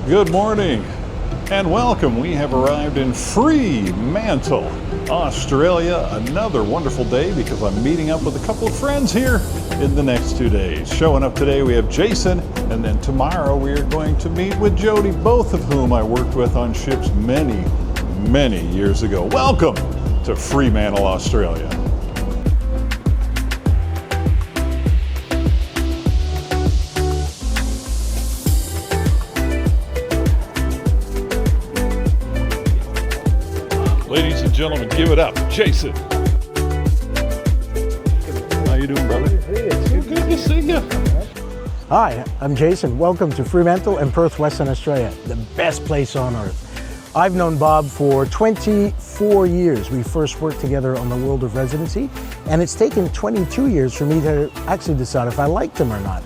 Good morning and welcome. We have arrived in Fremantle, Australia. Another wonderful day because I'm meeting up with a couple of friends here in the next 2 days. Showing up today we have Jason, and then tomorrow we are going to meet with Jody, both of whom I worked with on ships many years ago. Welcome to Fremantle, Australia. Ladies and gentlemen, give it up, Jason. How you doing, brother? Hey, it's Good to see you. Hi, I'm Jason. Welcome to Fremantle and Perth, Western Australia, the best place on earth. I've known Bob for 24 years. We first worked together on the World of Residensea, and it's taken 22 years for me to actually decide if I liked him or not.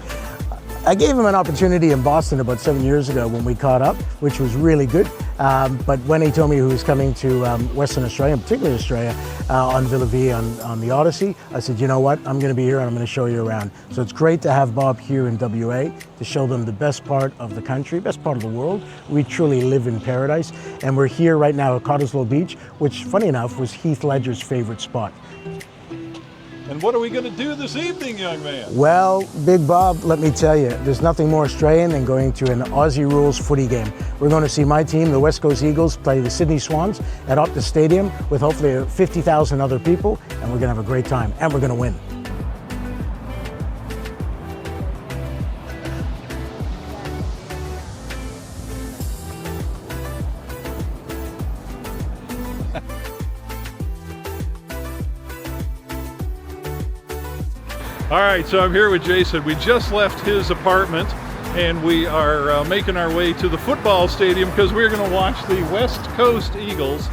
I gave him an opportunity in Boston about 7 years ago when we caught up, which was really good. But when he told me he was coming to Western Australia, particularly Australia, on Villa V on the Odyssey, I said, you know what, I'm going to be here and I'm going to show you around. So it's great to have Bob here in WA to show them the best part of the country, best part of the world. We truly live in paradise. And we're here right now at Cottesloe Beach, which, funny enough, was Heath Ledger's favorite spot. And what are we going to do this evening, young man? Well, Big Bob, let me tell you, there's nothing more Australian than going to an Aussie rules footy game. We're going to see my team, the West Coast Eagles, play the Sydney Swans at Optus Stadium with hopefully 50,000 other people, and we're going to have a great time, and we're going to win. All right, so I'm here with Jason. We just left his apartment and we are making our way to the football stadium because we're going to watch the West Coast Eagles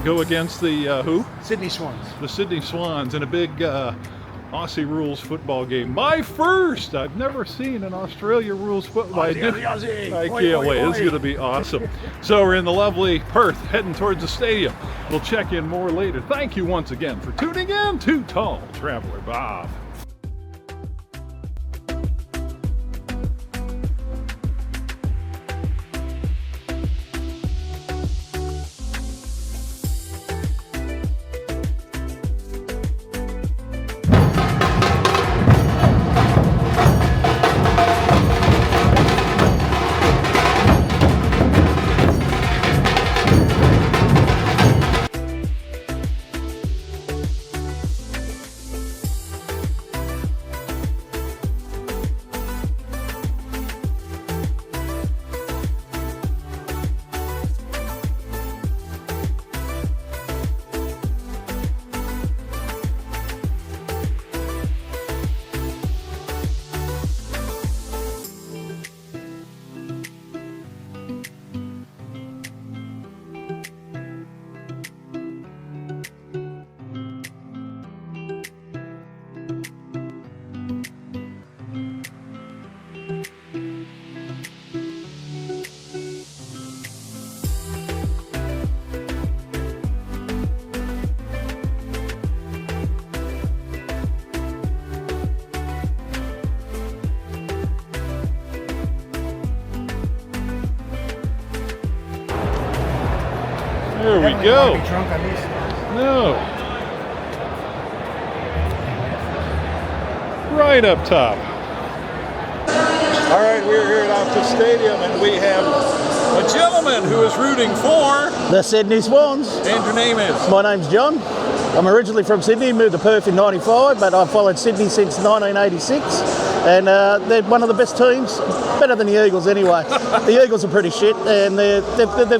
go against the who? Sydney Swans. The Sydney Swans in a big Aussie rules football game. My first! I've never seen an Australia rules football. I can't wait. This is going to be awesome. So we're in the lovely Perth, heading towards the stadium. We'll check in more later. Thank you once again for tuning in to Tall Traveler Bob. There we go. No. Right up top. All right, we're here at Optus Stadium and we have a gentleman who is rooting for the Sydney Swans. And your name is? My name's John. I'm originally from Sydney, moved to Perth in '95, but I've followed Sydney since 1986. And they're one of the best teams, better than the Eagles anyway. The Eagles are pretty shit, and they've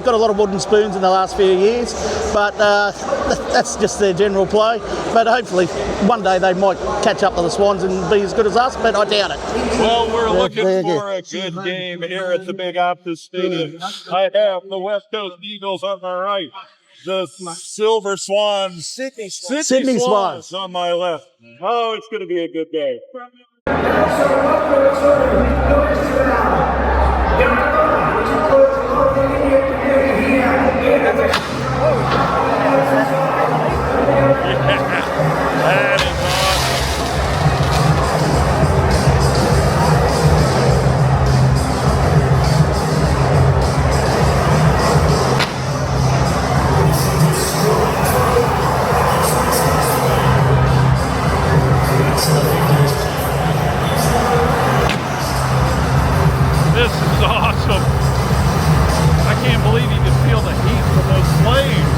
got a lot of wooden spoons in the last few years, but that's just their general play. But hopefully one day they might catch up to the Swans and be as good as us, but I doubt it. Well, we're looking for a good game here at the big Optus Stadium. I have the West Coast Eagles on my right, the Silver Swans, Sydney Swans on my left. Oh, it's going to be a good day. That is awesome. awesome. I can't believe you can feel the heat from those flames.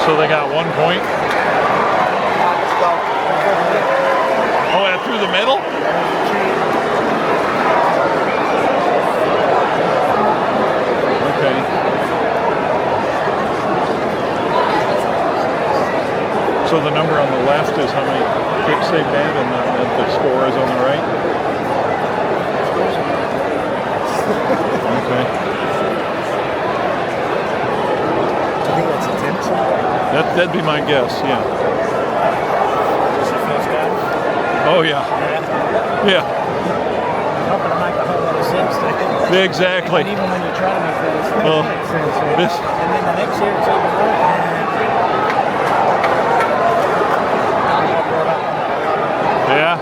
So they got 1 point. Oh, yeah, through the middle? Okay. So the number on the left is how many kicks they've made, and the score is on the right? Okay. I think that's a 10. That'd be my guess, yeah. That's the first guy. Oh, yeah. Yeah. I'm hoping to make a whole lot of sense to it. Exactly. But even when you try to make it, it Well, makes sense. Yeah. this, And then the next year it's even more. yeah.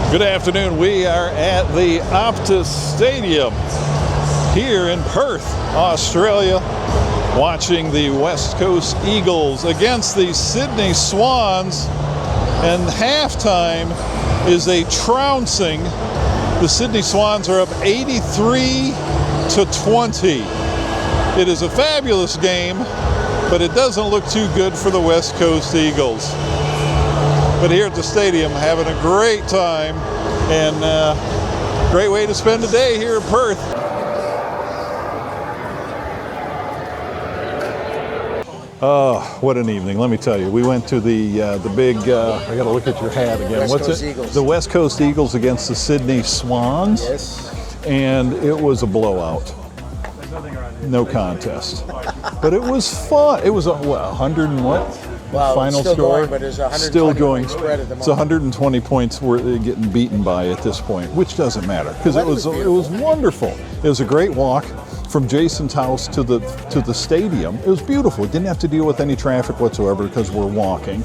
Good afternoon. We are at the Optus Stadium here in Perth, Australia, watching the West Coast Eagles against the Sydney Swans, and halftime is a trouncing. The Sydney Swans are up 83-20. It is a fabulous game, but it doesn't look too good for the West Coast Eagles. But here at the stadium, having a great time, and great way to spend a day here in Perth. Oh, what an evening! Let me tell you, we went to the big. I got to look at your hat again. West What's Coast it? Eagles. The West Coast Eagles against the Sydney Swans. Yes. And it was a blowout. No contest. But it was fun. It was a 100 and what? Well, Final it's still score? going, but there's a 120 still going. point spread at the It's moment. 120 points we're getting beaten by at this point, which doesn't matter because it was wonderful. It was a great walk from Jason's house to the stadium. It was beautiful. We didn't have to deal with any traffic whatsoever because we're walking.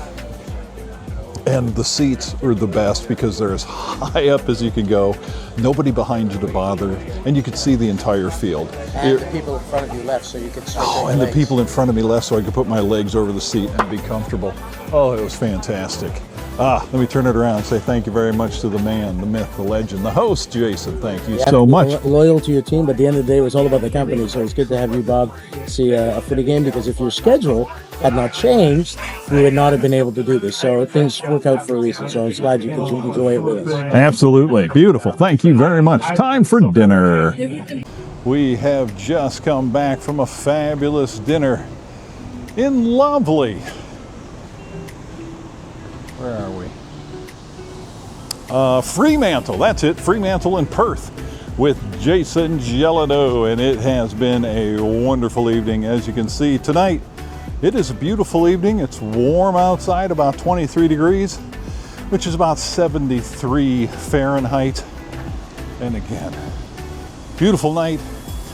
And the seats are the best because they're as high up as you can go. Nobody behind you to bother, and you could see the entire field. And the people in front of you left, so you could stretch Oh, and the people in front of me left so I could put my legs over the seat and be comfortable. Oh, it was fantastic. Let me turn it around and say thank you very much to the man, the myth, the legend, the host, Jason. Thank you so much. Loyal to your team, but at the end of the day, it was all about the company. So it's good to have you, Bob, see a footy game, because if your schedule had not changed, we would not have been able to do this. So things work out for a reason. So I was glad you could enjoy it with us. Absolutely. Beautiful. Thank you very much. Time for dinner. We have just come back from a fabulous dinner in lovely. Where are we? Fremantle. That's it. Fremantle in Perth with Jason Gelado. And it has been a wonderful evening. As you can see tonight, it is a beautiful evening. It's warm outside, about 23 degrees. which is about 73 Fahrenheit. And again, beautiful night.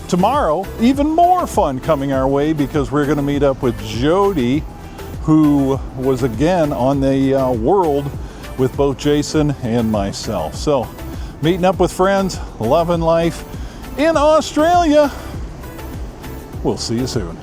Tomorrow, even more fun coming our way because we're going to meet up with Jody, who was again on the World with both Jason and myself. So, meeting up with friends, loving life in Australia. We'll see you soon.